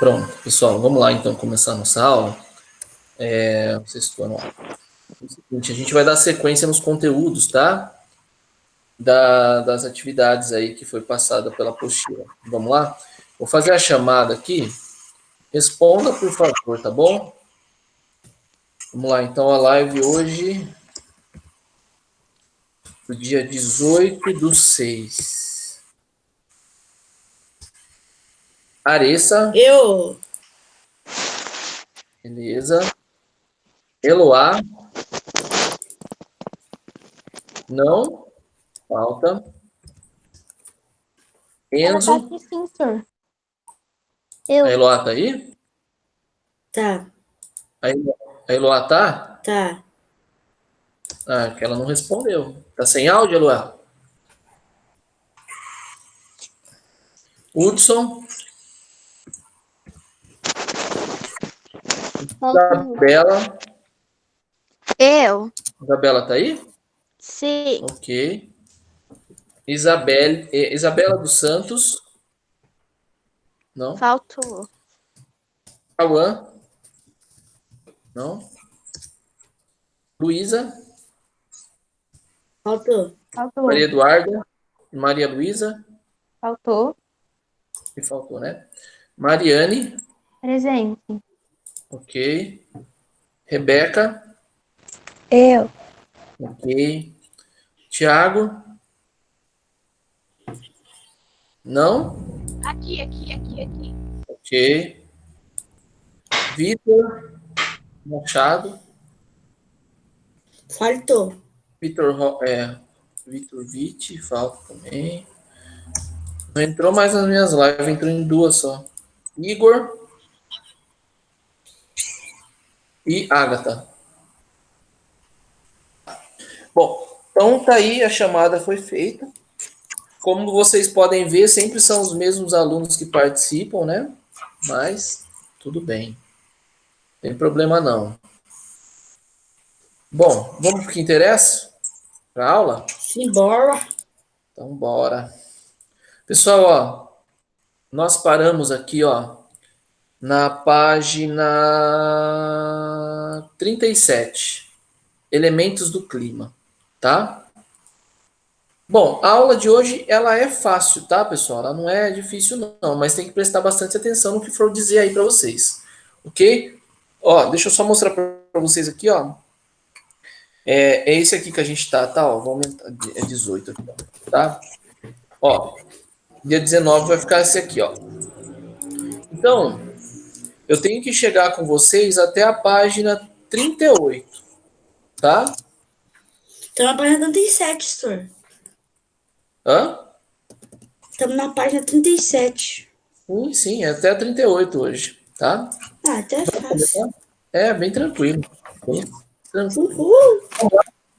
Pronto, pessoal, vamos lá então começar a nossa aula. Vocês foram lá. É o seguinte, a gente vai dar sequência nos conteúdos, tá? Das atividades aí que foi passada pela apostila. Vamos lá? Vou fazer a chamada aqui. Responda, por favor, tá bom? Vamos lá, então a live hoje, do dia 18/6. Aressa, Eu. beleza. Eloá, não, falta. Ela tá Enzo, aqui sim, senhor. a Eu. Eloá tá aí? Tá, A Eloá tá? tá. Ah, que ela não respondeu. Tá sem áudio, Eloá? Hudson, Isabela. Eu. Isabela tá aí? Sim. Ok. Isabela dos Santos. Não. Faltou. Cauã. Não. Luísa. Faltou. Maria Faltou. Eduarda. Maria Luísa. Faltou. Me faltou, né? Mariane. Presente. Ok. Rebeca. Eu. Ok. Tiago. Não. Aqui. Ok. Vitor Machado. Faltou. Vitor Vitti, falta também. Não entrou mais nas minhas lives, entrou em duas só. Igor e Agatha. Bom, então tá aí, a chamada foi feita. Como vocês podem ver, sempre são os mesmos alunos que participam, né? Mas tudo bem. Não tem problema não. Bom, vamos para o que interessa? Para a aula? Simbora. Então bora. Pessoal, ó, nós paramos aqui, ó, na página 37, elementos do clima, tá? Bom, a aula de hoje, ela é fácil, tá, pessoal? Ela não é difícil não, mas tem que prestar bastante atenção no que for dizer aí para vocês, ok? Ó, deixa eu só mostrar para vocês aqui, ó. É esse aqui que a gente tá, ó, vou aumentar, é 18 aqui, tá? Ó, dia 19 vai ficar esse aqui, ó. Então, eu tenho que chegar com vocês até a página 38, tá? Estamos na página 37, senhor. Hã? Estamos na página 37. Sim, é até a 38 hoje, tá? Ah, até é fácil. É, bem tranquilo. Bem tranquilo. Uhul.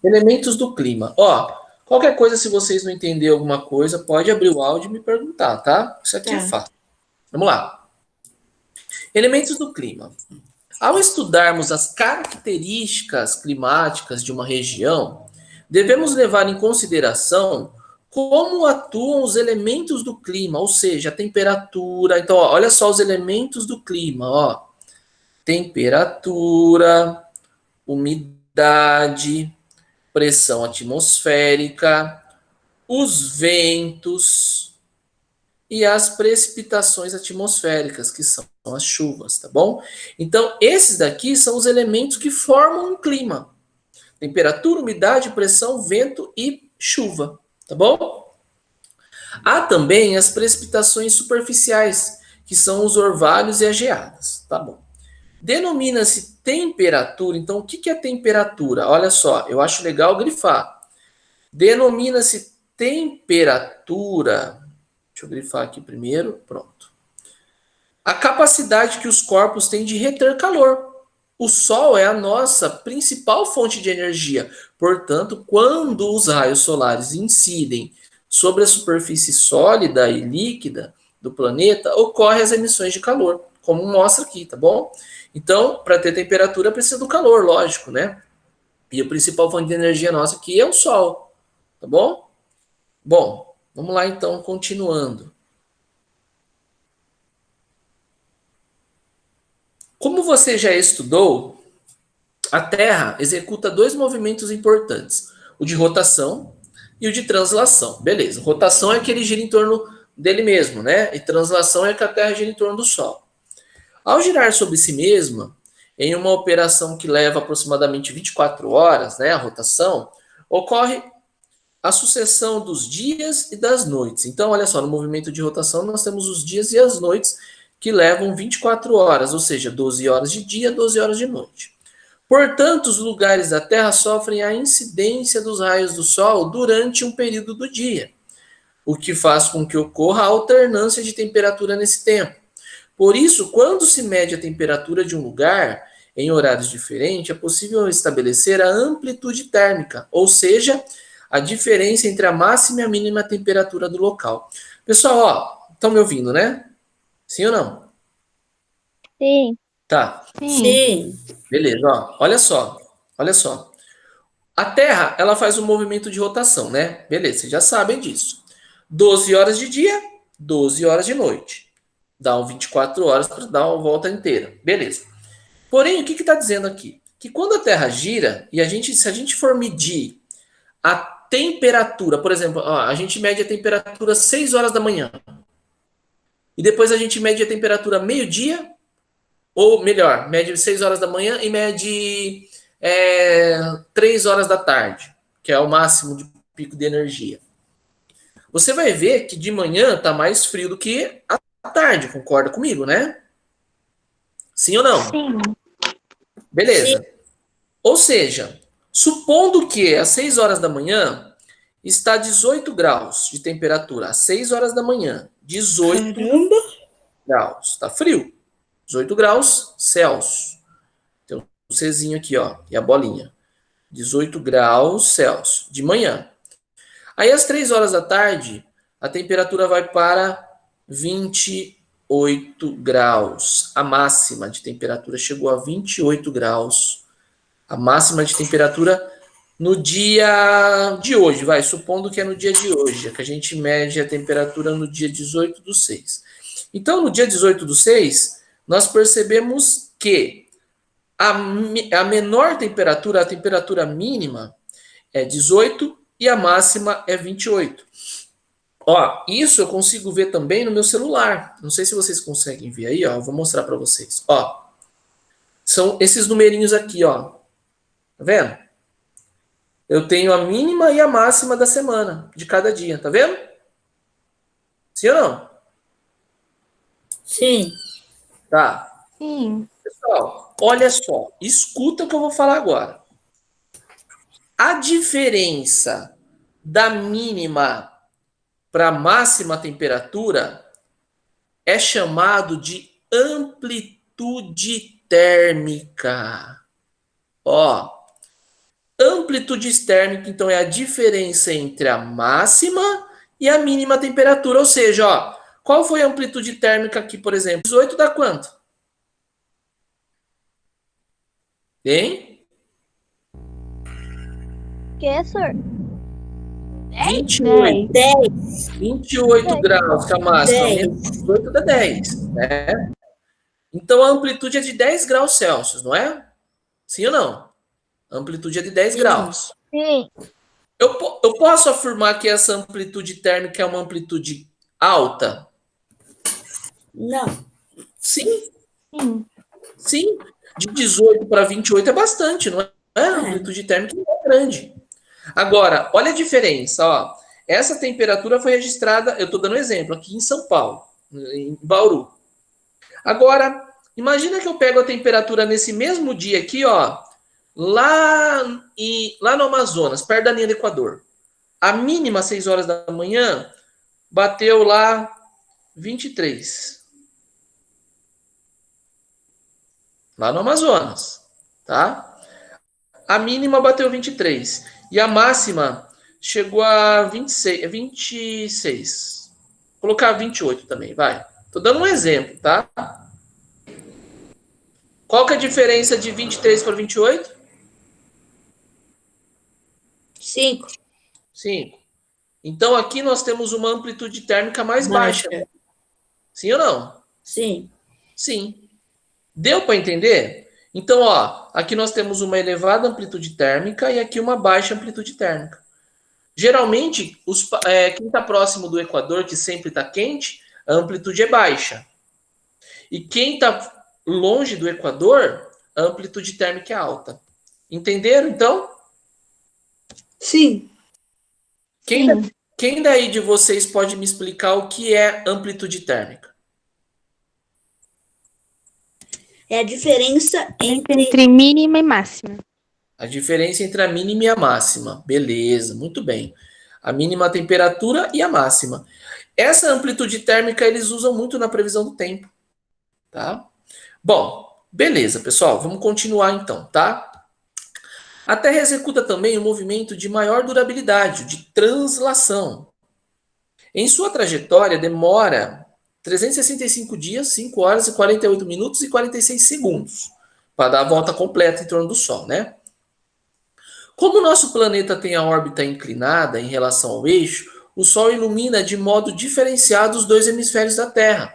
Elementos do clima. Ó, qualquer coisa, se vocês não entenderem alguma coisa, pode abrir o áudio e me perguntar, tá? Isso aqui é Tá. fácil. Vamos lá. Elementos do clima. Ao estudarmos as características climáticas de uma região, devemos levar em consideração como atuam os elementos do clima, ou seja, a temperatura. Então, ó, olha só os elementos do clima, ó. Temperatura, umidade, pressão atmosférica, os ventos e as precipitações atmosféricas, que são as chuvas, tá bom? Então, esses daqui são os elementos que formam um clima: temperatura, umidade, pressão, vento e chuva, tá bom? Há também as precipitações superficiais, que são os orvalhos e as geadas, tá bom? Denomina-se temperatura. Então, o que é temperatura? Olha só, eu acho legal grifar. Denomina-se temperatura. Deixa eu grifar aqui primeiro. Pronto. A capacidade que os corpos têm de reter calor. O Sol é a nossa principal fonte de energia. Portanto, quando os raios solares incidem sobre a superfície sólida e líquida do planeta, ocorrem as emissões de calor, como mostra aqui, tá bom? Então, para ter temperatura, precisa do calor, lógico, né? E a principal fonte de energia nossa aqui é o Sol, tá bom? Bom, vamos lá então, continuando. Como você já estudou, a Terra executa dois movimentos importantes, o de rotação e o de translação. Beleza, rotação é que ele gira em torno dele mesmo, né? E translação é que a Terra gira em torno do Sol. Ao girar sobre si mesma, em uma operação que leva aproximadamente 24 horas, né, a rotação, ocorre a sucessão dos dias e das noites. Então, olha só, no movimento de rotação nós temos os dias e as noites que levam 24 horas, ou seja, 12 horas de dia, 12 horas de noite. Portanto, os lugares da Terra sofrem a incidência dos raios do Sol durante um período do dia, o que faz com que ocorra a alternância de temperatura nesse tempo. Por isso, quando se mede a temperatura de um lugar em horários diferentes, é possível estabelecer a amplitude térmica, ou seja, a diferença entre a máxima e a mínima temperatura do local. Pessoal, ó, estão me ouvindo, né? Sim ou não? Sim. Tá. Sim. Beleza, ó. Olha só. Olha só. A Terra, ela faz um movimento de rotação, né? Beleza, vocês já sabem disso. 12 horas de dia, 12 horas de noite. Dá um 24 horas para dar uma volta inteira. Beleza. Porém, o que está dizendo aqui? Que quando a Terra gira, e se a gente for medir a temperatura, por exemplo, ó, a gente mede a temperatura 6 horas da manhã. E depois a gente mede a temperatura meio-dia, ou melhor, mede 6 horas da manhã e mede 3 horas da tarde, que é o máximo de pico de energia. Você vai ver que de manhã está mais frio do que à tarde, concorda comigo, né? Sim ou não? Sim. Beleza. Ou seja, supondo que às 6 horas da manhã está 18 graus de temperatura, às 6 horas da manhã, 18 Caramba. graus, está frio. 18 graus Celsius. Tem um Czinho aqui, ó, e a bolinha. 18 graus Celsius, de manhã. Aí às 3 horas da tarde, a temperatura vai para 28 graus. A máxima de temperatura chegou a 28 graus. A máxima de temperatura no dia de hoje, vai, supondo que é no dia de hoje, que a gente mede a temperatura no dia 18/6. Então, no dia 18/6, nós percebemos que a menor temperatura, a temperatura mínima, é 18 e a máxima é 28. Ó, isso eu consigo ver também no meu celular. Não sei se vocês conseguem ver aí, ó. Eu vou mostrar para vocês. Ó, são esses numerinhos aqui, ó. Tá vendo? Eu tenho a mínima e a máxima da semana, de cada dia, tá vendo? Sim ou não? Sim. Tá. Sim. Pessoal, olha só. Escuta o que eu vou falar agora. A diferença da mínima para a máxima temperatura é chamado de amplitude térmica. Ó, amplitude térmica, então, é a diferença entre a máxima e a mínima temperatura. Ou seja, ó, qual foi a amplitude térmica aqui, por exemplo? 18 dá quanto? Hein? Que, senhor? 28. 10. 28 graus, que é a máxima. 10. Menos 18 dá 10, né? Então, a amplitude é de 10 graus Celsius, não é? Sim ou não? A amplitude é de 10 graus. Sim. Eu posso afirmar que essa amplitude térmica é uma amplitude alta? Não. Sim, Sim. sim. De 18 para 28 é bastante, não é? A amplitude térmica não é grande. Agora, olha a diferença, ó. Essa temperatura foi registrada, eu estou dando um exemplo, aqui em São Paulo, em Bauru. Agora, imagina que eu pego a temperatura nesse mesmo dia aqui, ó, lá no Amazonas, perto da linha do Equador. A mínima, às 6 horas da manhã, bateu lá 23. Lá no Amazonas, tá? A mínima bateu 23. E a máxima chegou a 26. 26. Vou colocar 28 também, vai. Tô dando um exemplo, tá? Qual que é a diferença de 23 para 28? 5. 5. Então aqui nós temos uma amplitude térmica mais baixa. Sim ou não? Sim. Sim. Deu para entender? Então, ó, aqui nós temos uma elevada amplitude térmica e aqui uma baixa amplitude térmica. Geralmente, quem está próximo do Equador, que sempre está quente, a amplitude é baixa. E quem está longe do Equador, a amplitude térmica é alta. Entenderam, então? Sim. Quem, quem daí de vocês pode me explicar o que é amplitude térmica? É a diferença entre Entre mínima e máxima. A diferença entre a mínima e a máxima. Beleza, muito bem. A mínima temperatura e a máxima. Essa amplitude térmica eles usam muito na previsão do tempo, tá? Bom, beleza, pessoal, vamos continuar então, tá? A Terra executa também um movimento de maior durabilidade, de translação. Em sua trajetória, demora 365 dias, 5 horas e 48 minutos e 46 segundos para dar a volta completa em torno do Sol, né? Como o nosso planeta tem a órbita inclinada em relação ao eixo, o Sol ilumina de modo diferenciado os dois hemisférios da Terra.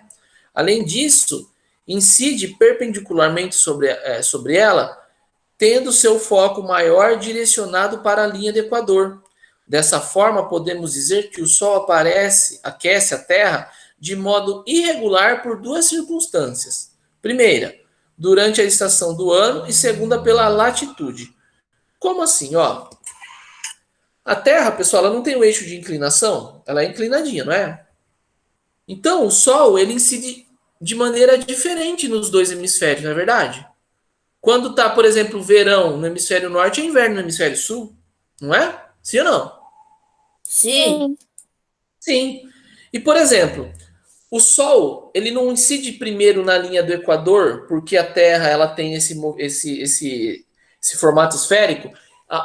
Além disso, incide perpendicularmente sobre ela, tendo seu foco maior direcionado para a linha do Equador. Dessa forma, podemos dizer que o Sol aquece a Terra de modo irregular por duas circunstâncias. Primeira, durante a estação do ano, e segunda, pela latitude. Como assim, ó? A Terra, pessoal, ela não tem o eixo de inclinação, ela é inclinadinha, não é? Então, o Sol, ele incide de maneira diferente nos dois hemisférios, não é verdade? Quando tá, por exemplo, verão no hemisfério norte, é inverno no hemisfério sul, não é? Sim ou não? sim. Sim. E, por exemplo, o Sol, ele não incide primeiro na linha do Equador, porque a Terra ela tem esse formato esférico.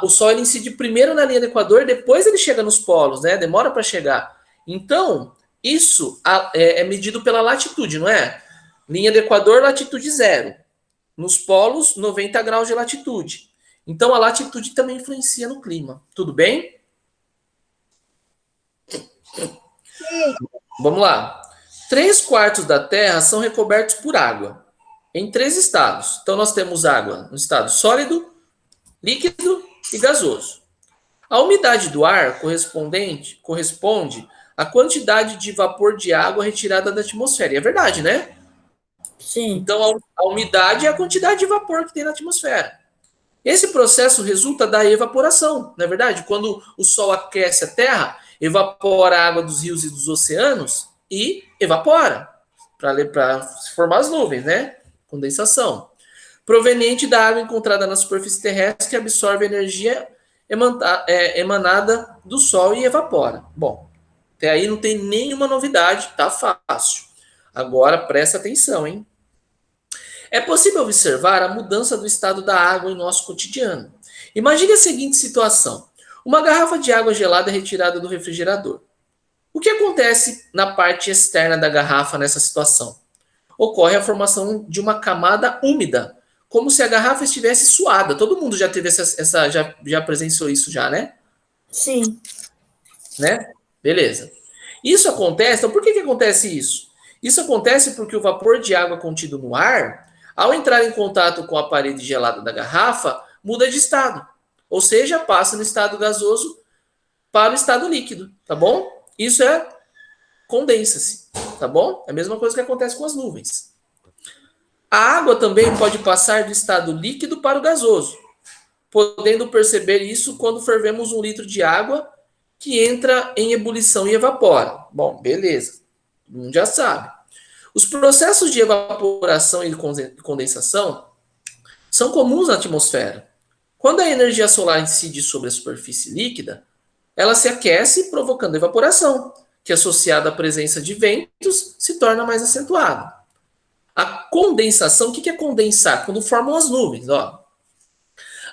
O Sol ele incide primeiro na linha do Equador, depois ele chega nos polos, né? Demora para chegar. Então, isso é medido pela latitude, não é? Linha do Equador, latitude zero. Nos polos, 90 graus de latitude. Então, a latitude também influencia no clima. Tudo bem? Vamos lá. 3/4 da Terra são recobertos por água, em 3 estados. Então, nós temos água no estado sólido, líquido e gasoso. A umidade do ar corresponde à quantidade de vapor de água retirada da atmosfera. E é verdade, né? Sim. Então, a umidade é a quantidade de vapor que tem na atmosfera. Esse processo resulta da evaporação, não é verdade? Quando o Sol aquece a Terra, evapora a água dos rios e dos oceanos e evapora para se formar as nuvens, né? Condensação. Proveniente da água encontrada na superfície terrestre que absorve a energia emanada do Sol e evapora. Bom, até aí não tem nenhuma novidade, tá fácil. Agora presta atenção, hein? É possível observar a mudança do estado da água em nosso cotidiano. Imagine a seguinte situação: uma garrafa de água gelada é retirada do refrigerador. O que acontece na parte externa da garrafa nessa situação? Ocorre a formação de uma camada úmida, como se a garrafa estivesse suada. Todo mundo já teve já presenciou isso já, né? Sim. Né? Beleza. Isso acontece, então por que acontece isso? Isso acontece porque o vapor de água contido no ar, ao entrar em contato com a parede gelada da garrafa, muda de estado. Ou seja, passa no estado gasoso para o estado líquido, tá bom? Isso condensa-se, tá bom? É a mesma coisa que acontece com as nuvens. A água também pode passar do estado líquido para o gasoso, podendo perceber isso quando fervemos 1 litro de água que entra em ebulição e evapora. Bom, beleza. Todo mundo já sabe. Os processos de evaporação e condensação são comuns na atmosfera. Quando a energia solar incide sobre a superfície líquida, ela se aquece, provocando evaporação, que associada à presença de ventos se torna mais acentuada. A condensação, o que é condensar? Quando formam as nuvens, ó.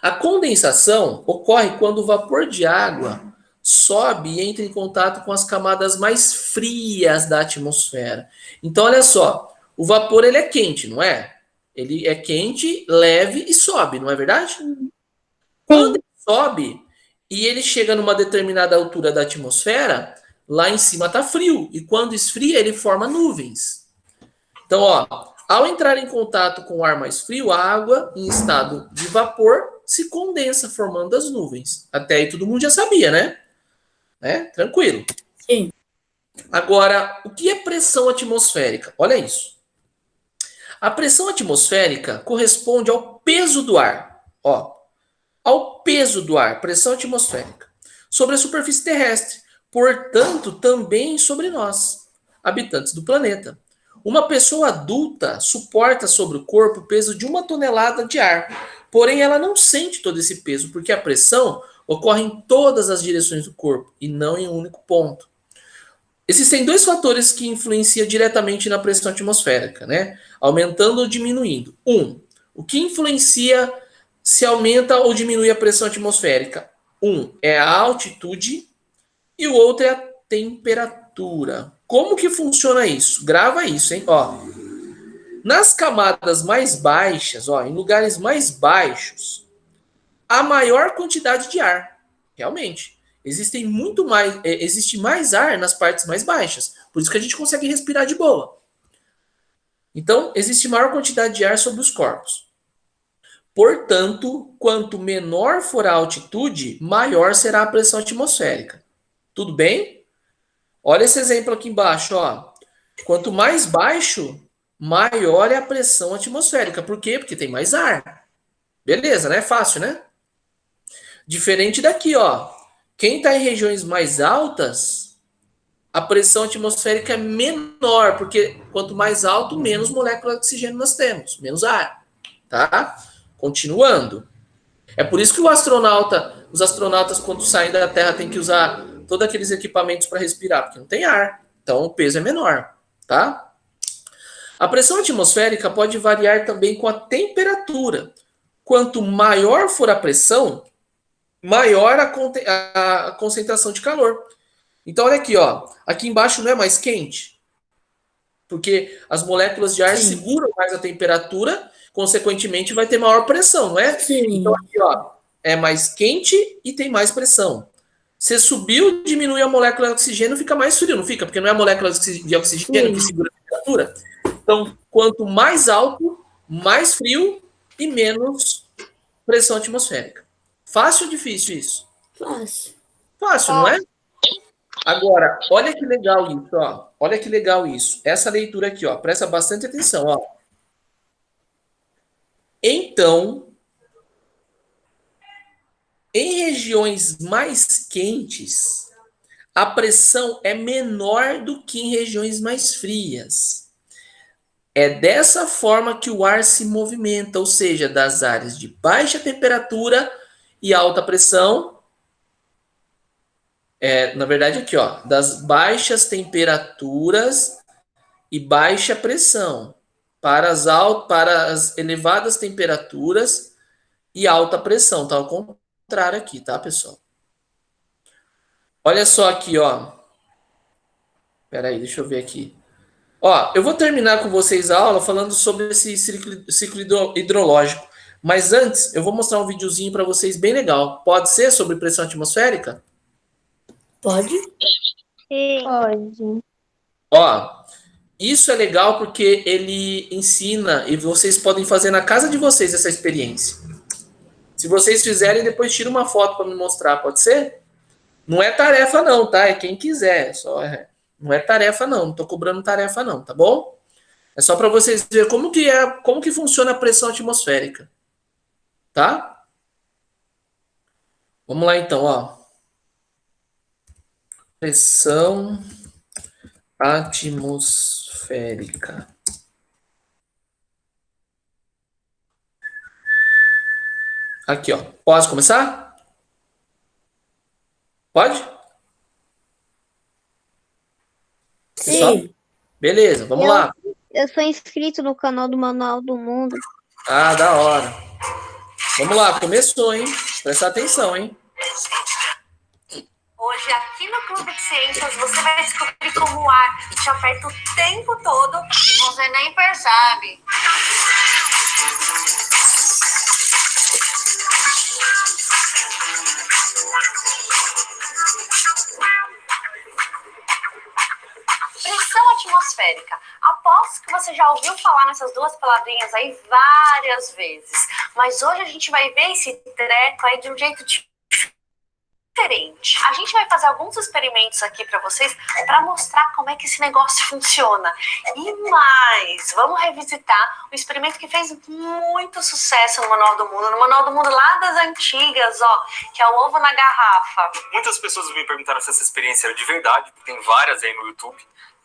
A condensação ocorre quando o vapor de água sobe e entra em contato com as camadas mais frias da atmosfera. Então, olha só, o vapor ele é quente, não é? Ele é quente, leve e sobe, não é verdade? Quando ele sobe e ele chega numa determinada altura da atmosfera, lá em cima está frio. E quando esfria, ele forma nuvens. Então, ó, Ao entrar em contato com o ar mais frio, a água, em estado de vapor, se condensa, formando as nuvens. Até aí todo mundo já sabia, né? Tranquilo. Sim. Agora, o que é pressão atmosférica? Olha isso. A pressão atmosférica corresponde ao peso do ar. Ó, ao peso do ar, pressão atmosférica, sobre a superfície terrestre, portanto, também sobre nós, habitantes do planeta. Uma pessoa adulta suporta sobre o corpo o peso de 1 tonelada de ar, porém ela não sente todo esse peso, porque a pressão ocorre em todas as direções do corpo e não em um único ponto. Existem dois fatores que influenciam diretamente na pressão atmosférica, né? Aumentando ou diminuindo. O que influencia se aumenta ou diminui a pressão atmosférica? É a altitude e o outro é a temperatura. Como que funciona isso? Grava isso, hein? Ó, nas camadas mais baixas, ó, em lugares mais baixos, há maior quantidade de ar. Realmente. Existe mais ar nas partes mais baixas. Por isso que a gente consegue respirar de boa. Então, existe maior quantidade de ar sobre os corpos. Portanto, quanto menor for a altitude, maior será a pressão atmosférica. Tudo bem? Olha esse exemplo aqui embaixo, ó. Quanto mais baixo, maior é a pressão atmosférica. Por quê? Porque tem mais ar. Beleza, né? Fácil, né? Diferente daqui, ó. Quem está em regiões mais altas, a pressão atmosférica é menor, porque quanto mais alto, menos molécula de oxigênio nós temos, menos ar, tá? Continuando. É por isso que os astronautas, quando saem da Terra, têm que usar todos aqueles equipamentos para respirar, porque não tem ar. Então, o peso é menor, tá? A pressão atmosférica pode variar também com a temperatura. Quanto maior for a pressão, maior a concentração de calor. Então, olha aqui, ó. Aqui embaixo não é mais quente, porque as moléculas de ar Sim. seguram mais a temperatura, consequentemente vai ter maior pressão, não é? Sim. Então, aqui, ó, é mais quente e tem mais pressão. Você subiu, diminui a molécula de oxigênio, fica mais frio, não fica? Porque não é a molécula de oxigênio que segura a temperatura. Então, quanto mais alto, mais frio e menos pressão atmosférica. Fácil ou difícil isso? Fácil. Fácil, não é? Agora, olha que legal isso, ó. Olha que legal isso. Essa leitura aqui, ó. Presta bastante atenção, ó. Então, em regiões mais quentes, a pressão é menor do que em regiões mais frias. É dessa forma que o ar se movimenta, ou seja, das áreas de baixa temperatura e alta pressão. Na verdade, aqui, ó, das baixas temperaturas e baixa pressão para as elevadas temperaturas e alta pressão. Tá ao contrário aqui, tá, pessoal? Olha só aqui, ó. Espera aí, deixa eu ver aqui. Ó, eu vou terminar com vocês a aula falando sobre esse ciclo hidrológico. Mas antes, eu vou mostrar um videozinho para vocês bem legal. Pode ser sobre pressão atmosférica? Pode? Sim. Pode. Ó, isso é legal porque ele ensina e vocês podem fazer na casa de vocês essa experiência. Se vocês fizerem, depois tira uma foto para me mostrar, pode ser? Não é tarefa não, tá? É quem quiser, não é tarefa não, não tô cobrando tarefa não, tá bom? É só para vocês verem como que funciona a pressão atmosférica, tá? Vamos lá então, ó. Pressão atmosférica. Aqui, ó. Posso começar? Pode? Pessoal? Sim. Beleza, vamos lá. Eu sou inscrito no canal do Manual do Mundo. Ah, da hora. Vamos lá, começou, hein? Presta atenção, hein? Hoje, aqui no Clube de Ciências, você vai descobrir como o ar te aperta o tempo todo e você nem percebe. Pressão atmosférica. A aposto que você já ouviu falar nessas duas palavrinhas aí várias vezes. Mas hoje a gente vai ver esse treco aí de um jeito diferente. A gente vai fazer alguns experimentos aqui para vocês para mostrar como é que esse negócio funciona. E mais, vamos revisitar o experimento que fez muito sucesso no Manual do Mundo, lá das antigas, ó, que é o ovo na garrafa. Muitas pessoas me perguntaram se essa experiência era de verdade, tem várias aí no YouTube,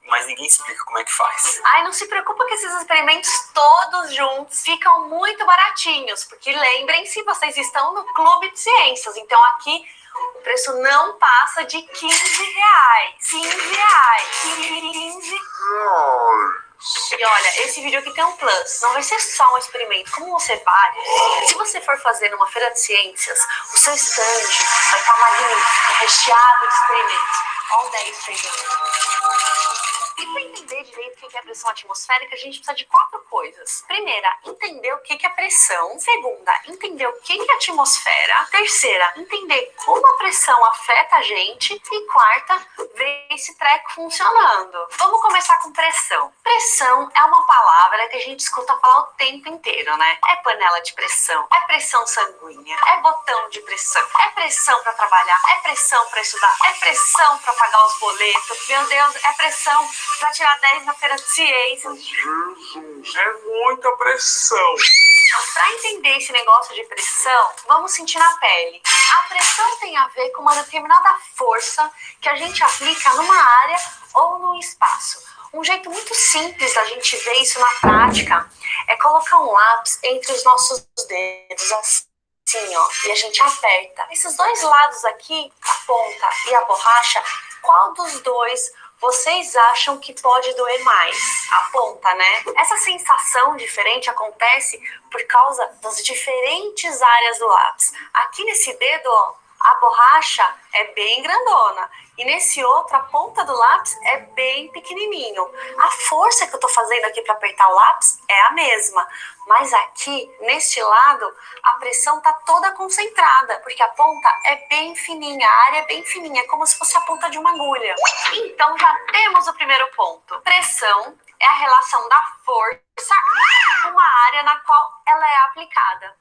mas ninguém explica como é que faz. Ai, não se preocupa que esses experimentos todos juntos ficam muito baratinhos, porque lembrem-se, vocês estão no Clube de Ciências, então aqui o preço não passa de 15 reais. 15 reais. 15 reais. E olha, esse vídeo aqui tem um plus. Não vai ser só um experimento, como vão ser vários. Se você for fazer numa feira de ciências, o seu stand vai estar magnífico, recheado de experimentos. Olha o 10 chegando. E para entender direito o que é pressão atmosférica, a gente precisa de 4 coisas. Primeira, entender o que é pressão. Segunda, entender o que é atmosfera. Terceira, entender como a pressão afeta a gente. E quarta, ver esse treco funcionando. Vamos começar com pressão. Pressão é uma palavra que a gente escuta falar o tempo inteiro, né? É panela de pressão, é pressão sanguínea, é botão de pressão, é pressão para trabalhar, é pressão para estudar, é pressão para pagar os boletos. Meu Deus, é pressão para tirar 10 na feira de ciências. Jesus, é muita pressão. Para entender esse negócio de pressão, vamos sentir na pele. A pressão tem a ver com uma determinada força que a gente aplica numa área ou num espaço. Um jeito muito simples da gente ver isso na prática é colocar um lápis entre os nossos dedos, assim, ó, e a gente aperta. Esses dois lados aqui, a ponta e a borracha, qual dos dois vocês acham que pode doer mais? A ponta, né? Essa sensação diferente acontece por causa das diferentes áreas do lápis. Aqui nesse dedo, ó, a borracha é bem grandona. E nesse outro, a ponta do lápis é bem pequenininho. A força que eu tô fazendo aqui para apertar o lápis é a mesma. Mas aqui, neste lado, a pressão tá toda concentrada, porque a ponta é bem fininha, a área é bem fininha, é como se fosse a ponta de uma agulha. Então já temos o primeiro ponto. Pressão é a relação da força com a área na qual ela é aplicada.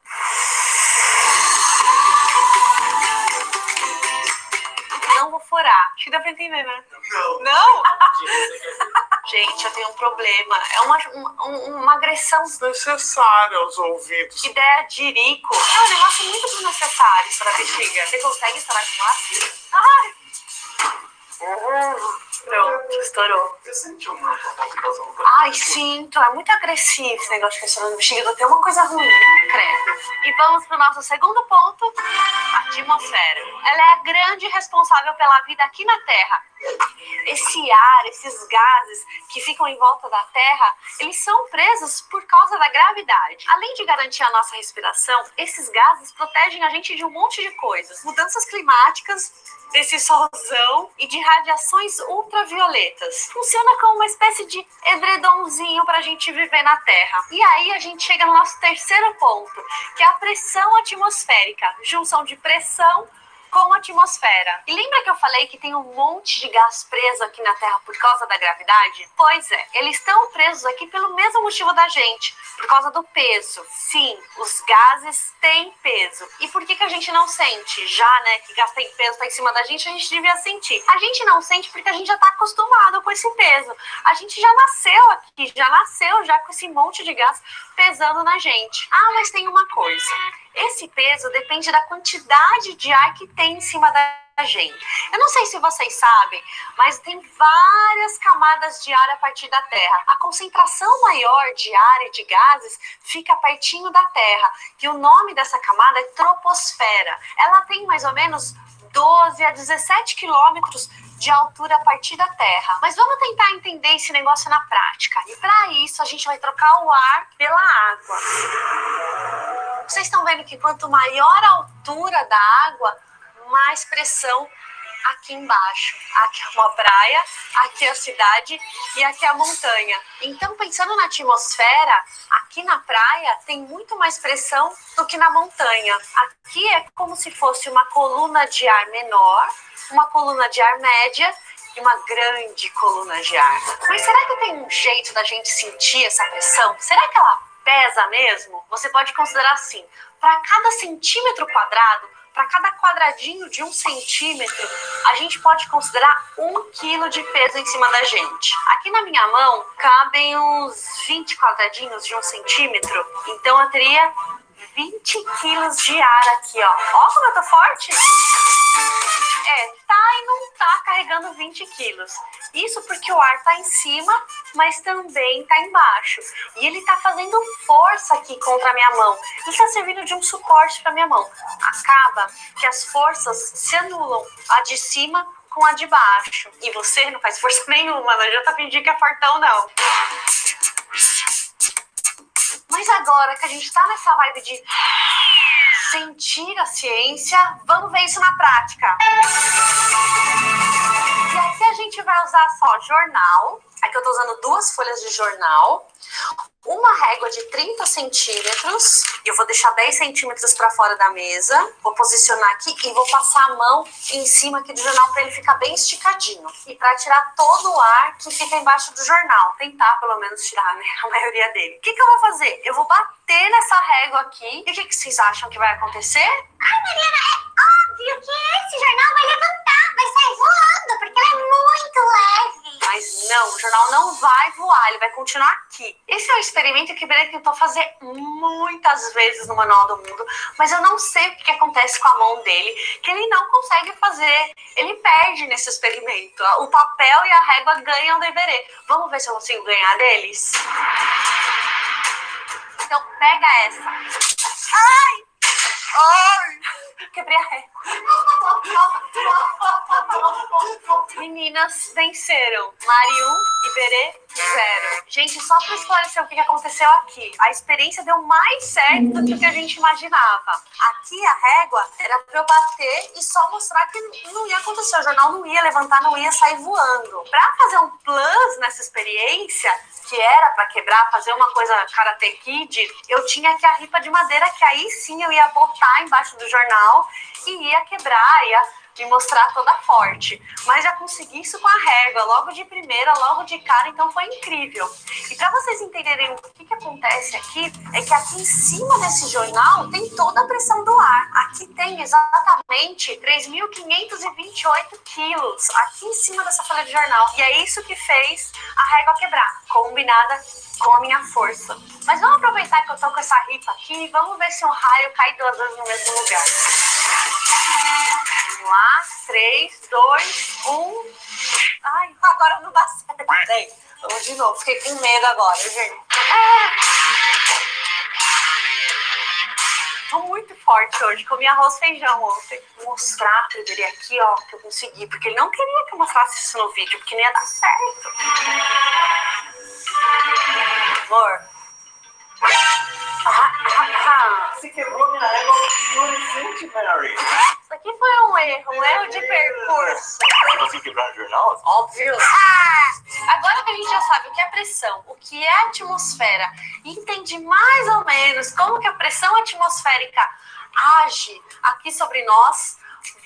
Não vou furar. Acho que dá pra entender, né? Não. Não? Gente, eu tenho um problema. É uma agressão Desnecessária aos ouvidos. ideia de irico. É um negócio muito desnecessário para a bexiga. Você consegue instalar com lápis? Ai! Pronto, estourou. Você sentiu uma palpitação? Ai, sinto. É muito agressivo esse negócio de pressionar na bexiga. Eu tenho uma coisa ruim, credo. E vamos pro nosso segundo ponto. A atmosfera. Ela é a grande responsável pela vida aqui na Terra. Esse ar, esses gases que ficam em volta da Terra, eles são presos por causa da gravidade. Além de garantir a nossa respiração, esses gases protegem a gente de um monte de coisas. Mudanças climáticas, desse solzão e de radiações ultravioletas. Funciona como uma espécie de edredomzinho para a gente viver na Terra. E aí a gente chega no nosso terceiro ponto, que é a pressão atmosférica. Junção de pressão com a atmosfera. E lembra que eu falei que tem um monte de gás preso aqui na Terra por causa da gravidade? Pois é, eles estão presos aqui pelo mesmo motivo da gente, por causa do peso. Sim, os gases têm peso. E por que a gente não sente? Já, né, que gás tem peso, tá em cima da gente, a gente devia sentir. A gente não sente porque a gente já tá acostumado com esse peso. A gente já nasceu aqui, já com esse monte de gás pesando na gente. Ah, mas tem uma coisa. Esse peso depende da quantidade de ar que tem em cima da gente. Eu não sei se vocês sabem, mas tem várias camadas de ar a partir da Terra. A concentração maior de ar e de gases fica pertinho da Terra. E o nome dessa camada é troposfera. Ela tem mais ou menos 12 a 17 quilômetros de altura a partir da Terra. Mas vamos tentar entender esse negócio na prática. E para isso a gente vai trocar o ar pela água. Vocês estão vendo que quanto maior a altura da água, mais pressão aqui embaixo. Aqui é uma praia, aqui é a cidade e aqui é a montanha. Então, pensando na atmosfera, aqui na praia tem muito mais pressão do que na montanha. Aqui é como se fosse uma coluna de ar menor, uma coluna de ar média e uma grande coluna de ar. Mas será que tem um jeito da gente sentir essa pressão? Será que ela pesa mesmo? Você pode considerar assim, para cada centímetro quadrado, para cada quadradinho de 1 centímetro, a gente pode considerar 1 quilo de peso em cima da gente. Aqui na minha mão cabem uns 20 quadradinhos de 1 centímetro, então eu teria 20 quilos de ar aqui, ó. Ó como eu tô forte! Tá e não tá carregando 20 quilos. Isso porque o ar tá em cima, mas também tá embaixo. E ele tá fazendo força aqui contra a minha mão. E tá servindo de um suporte pra minha mão. Acaba que as forças se anulam. A de cima com a de baixo. E você não faz força nenhuma, não adianta fingir que é fortão, não. Mas agora que a gente tá nessa vibe de sentir a ciência, vamos ver isso na prática. E aqui a gente vai usar só jornal. Aqui eu tô usando 2 folhas de jornal, uma régua de 30 centímetros. Eu vou deixar 10 centímetros para fora da mesa. Vou posicionar aqui e vou passar a mão em cima aqui do jornal para ele ficar bem esticadinho. E para tirar todo o ar que fica embaixo do jornal. Tentar pelo menos tirar, né? A maioria dele. O que eu vou fazer? Eu vou bater nessa régua aqui. E o que vocês acham que vai acontecer? Ai, Mariana, é óbvio que esse jornal vai levantar, vai sair voando, porque ela é muito leve. Mas não, o jornal não vai voar, ele vai continuar aqui. Esse é um experimento que o Iberê tentou fazer muitas vezes no Manual do Mundo, mas eu não sei o que acontece com a mão dele, que ele não consegue fazer. Ele perde nesse experimento. O papel e a régua ganham do Iberê. Vamos ver se eu consigo ganhar deles? Então, pega essa. Ai! Quebrei a régua. Meninas venceram. Mari 1, Iberê 0. Gente, só para esclarecer o que aconteceu aqui. A experiência deu mais certo do que o que a gente imaginava. Aqui a régua era para eu bater e só mostrar que não ia acontecer. O jornal não ia levantar, não ia sair voando. Para fazer um plus nessa experiência, que era para quebrar, fazer uma coisa Karate Kid, eu tinha aqui a ripa de madeira, que aí sim eu ia botar embaixo do jornal e ia quebrar, ia me mostrar toda forte. Mas já consegui isso com a régua, logo de primeira, logo de cara, então foi incrível. E para vocês entenderem o que acontece aqui, é que aqui em cima desse jornal tem toda a pressão do ar. Aqui tem exatamente 3.528 quilos, aqui em cima dessa folha de jornal. E é isso que fez a régua quebrar, combinada com a minha força. Mas vamos aproveitar que eu tô com essa ripa aqui e vamos ver se um raio cai 2 vezes no mesmo lugar. Vamos lá, 3, 2, 1. Ai, agora não dá certo. Vamos de novo, fiquei com medo agora, gente. Tô muito forte hoje, comi arroz e feijão ontem. Vou mostrar pra ele aqui, ó, que eu consegui. Porque ele não queria que eu mostrasse isso no vídeo, porque não ia dar certo. Amor. Você quebrou minha régua fluorescente, Mary. Isso aqui foi um erro de percurso. Você conseguiu quebrar o jornal? Óbvio. Agora que a gente já sabe o que é pressão, o que é atmosfera, e entende mais ou menos como que a pressão atmosférica age aqui sobre nós,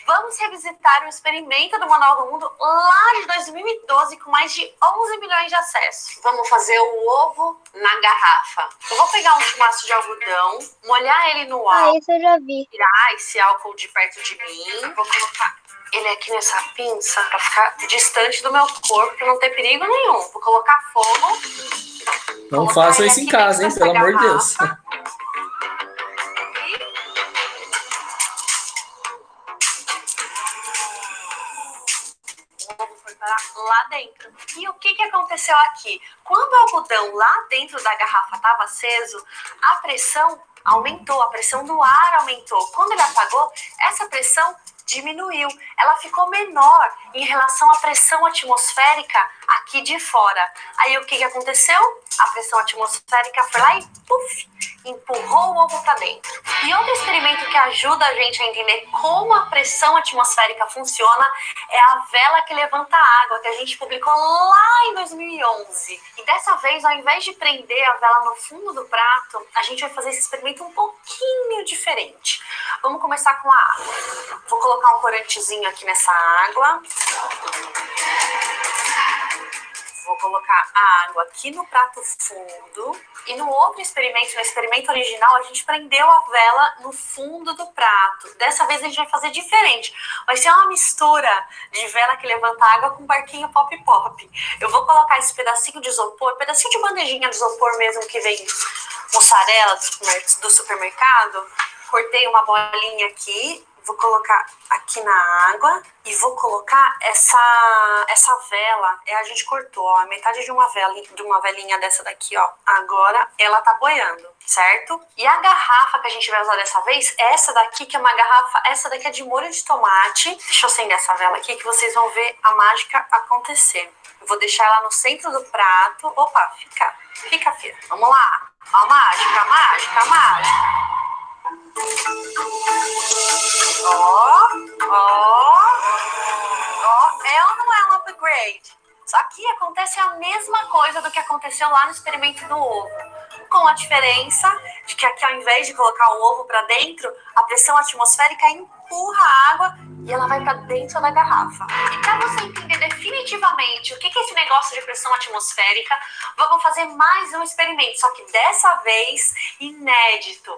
vamos revisitar o experimento do Manual do Mundo lá de 2012 com mais de 11 milhões de acessos. Vamos fazer o ovo na garrafa. Eu vou pegar um chumaço de algodão, molhar ele no álcool, Isso eu já vi. tirar esse álcool de perto de mim. Vou colocar ele aqui nessa pinça pra ficar distante do meu corpo, pra não ter perigo nenhum. Vou colocar fogo. Não Colocar façam ele isso em aqui casa, dentro hein? dessa Pelo amor de Deus. garrafa. Foi parar lá dentro. E o que aconteceu aqui? Quando o algodão lá dentro da garrafa estava aceso, a pressão aumentou, a pressão do ar aumentou. Quando ele apagou, essa pressão diminuiu. Ela ficou menor em relação à pressão atmosférica aqui de fora. Aí o que aconteceu? A pressão atmosférica foi lá e puf, empurrou o ovo para dentro. E outro experimento que ajuda a gente a entender como a pressão atmosférica funciona é a vela que levanta a água, que a gente publicou lá em 2011. E dessa vez, ao invés de prender a vela no fundo do prato, a gente vai fazer esse experimento um pouquinho diferente. Vamos começar com a água. Vou colocar um corantezinho aqui nessa água. Vou colocar a água aqui no prato fundo. E no outro experimento, no experimento original, a gente prendeu a vela no fundo do prato. Dessa vez a gente vai fazer diferente. Vai ser uma mistura de vela que levanta água com barquinho pop-pop. Eu vou colocar esse pedacinho de isopor, pedacinho de bandejinha de isopor mesmo que vem mussarela do supermercado. Cortei uma bolinha aqui. Vou colocar aqui na água e vou colocar essa vela. A gente cortou, ó, a metade de uma velinha dessa daqui, ó. Agora ela tá boiando, certo? E a garrafa que a gente vai usar dessa vez é essa daqui, que é uma garrafa, essa daqui é de molho de tomate. Deixa eu acender essa vela aqui que vocês vão ver a mágica acontecer. Eu vou deixar ela no centro do prato. Opa, fica, filha. Vamos lá. A mágica. Ó, é ou não é um upgrade? Só que acontece a mesma coisa do que aconteceu lá no experimento do ovo, com a diferença de que aqui, ao invés de colocar o ovo para dentro, a pressão atmosférica empurra a água e ela vai para dentro da garrafa. E para você entender definitivamente o que é esse negócio de pressão atmosférica, vamos fazer mais um experimento, só que dessa vez inédito.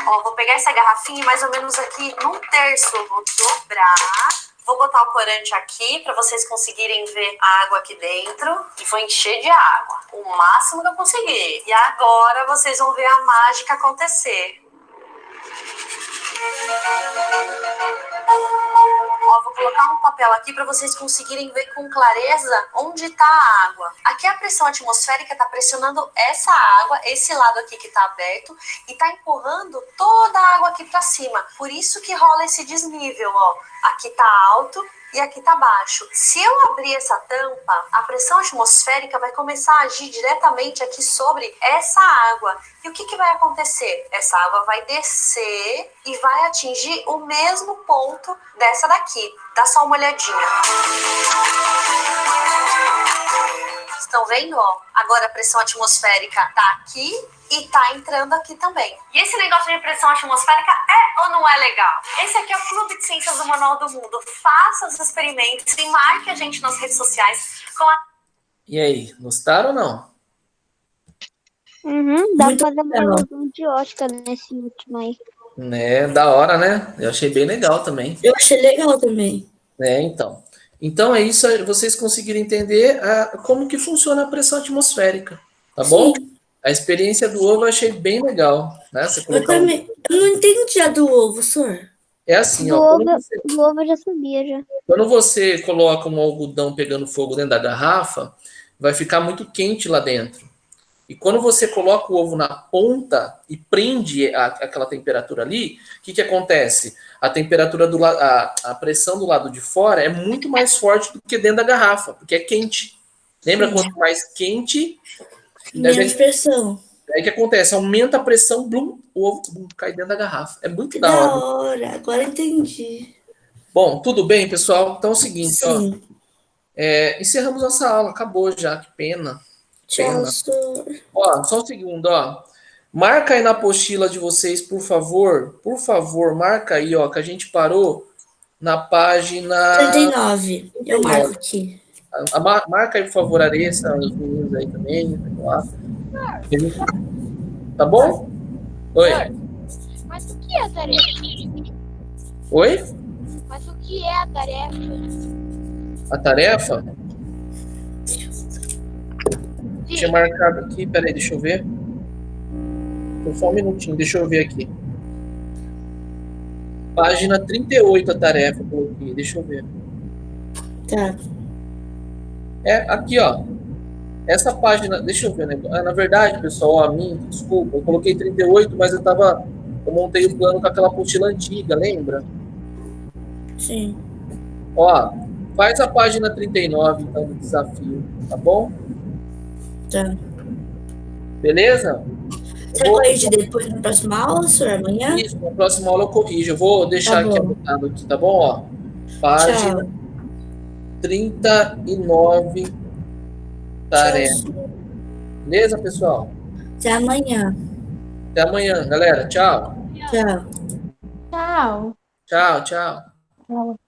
Ó, vou pegar essa garrafinha mais ou menos aqui num terço, vou dobrar. Vou botar o corante aqui para vocês conseguirem ver a água aqui dentro e vou encher de água, o máximo que eu conseguir. E agora vocês vão ver a mágica acontecer. Ó, vou colocar um papel aqui para vocês conseguirem ver com clareza onde está a água. Aqui a pressão atmosférica está pressionando essa água, esse lado aqui que está aberto, e está empurrando toda a água aqui para cima. Por isso que rola esse desnível, ó. Aqui está alto e aqui está baixo. Se eu abrir essa tampa, a pressão atmosférica vai começar a agir diretamente aqui sobre essa água. E o que vai acontecer? Essa água vai descer e vai atingir o mesmo ponto dessa daqui. Dá só uma olhadinha. Estão vendo? Ó? Agora a pressão atmosférica está aqui e tá entrando aqui também. E esse negócio de pressão atmosférica é ou não é legal? Esse aqui é o Clube de Ciências do Manual do Mundo. Faça os experimentos e marque a gente nas redes sociais com a... E aí, gostaram ou não? Dá Muito pra fazer uma legal. ilusão de Oscar nesse último aí. Né, da hora, né? Eu achei bem legal também. Eu achei legal também. Né, então. Então é isso, vocês conseguiram entender como que funciona a pressão atmosférica, tá bom? Sim. A experiência do ovo eu achei bem legal, né? Você Eu colocar também. Eu não entendi a do ovo, senhor. É assim, Do ó, ovo eu já sabia, já. quando você coloca um algodão pegando fogo dentro da garrafa, vai ficar muito quente lá dentro. E quando você coloca o ovo na ponta e prende aquela temperatura ali, o que acontece? A temperatura a pressão do lado de fora é muito mais forte do que dentro da garrafa, porque é quente. Lembra? Sim. Quanto mais quente, Menos pressão. aí o que acontece? Aumenta a pressão, blum, o ovo blum, cai dentro da garrafa. É muito Que da da hora. hora. Agora entendi. Bom, tudo bem, pessoal? Então é o seguinte, ó. Sim. Encerramos nossa aula, acabou já, que pena. Tchau, senhor. Ó, só um segundo, ó. Marca aí na apostila de vocês, por favor. Por favor, marca aí, ó, que a gente parou na página... 39. Eu marco aqui. Marca aí, por favor, Aressa, os meninos aí também. Lá. Tá bom? Oi. Mas o que é a tarefa? Oi? Mas o que é a tarefa? A tarefa? Tinha marcado aqui, peraí, deixa eu ver. Só um minutinho, deixa eu ver aqui. Página 38 a tarefa, coloquei, deixa eu ver. Tá. Aqui, ó. Essa página, deixa eu ver, né? Na verdade, pessoal, ó, desculpa, eu coloquei 38, mas eu montei o plano com aquela apostila antiga, lembra? Sim. Ó, faz a página 39, então, do desafio, tá bom? Tá. Beleza? Você corrige depois na próxima aula, senhor? Amanhã? Isso, na próxima aula eu corrijo. Eu vou deixar Tá aqui bom. anotado aqui, tá bom? Ó, página Tchau. 39, Tchau, tarefa. senhor. Beleza, pessoal? Até amanhã. Até amanhã, galera. Tchau. Tchau. Tchau. Tchau, tchau. Tchau.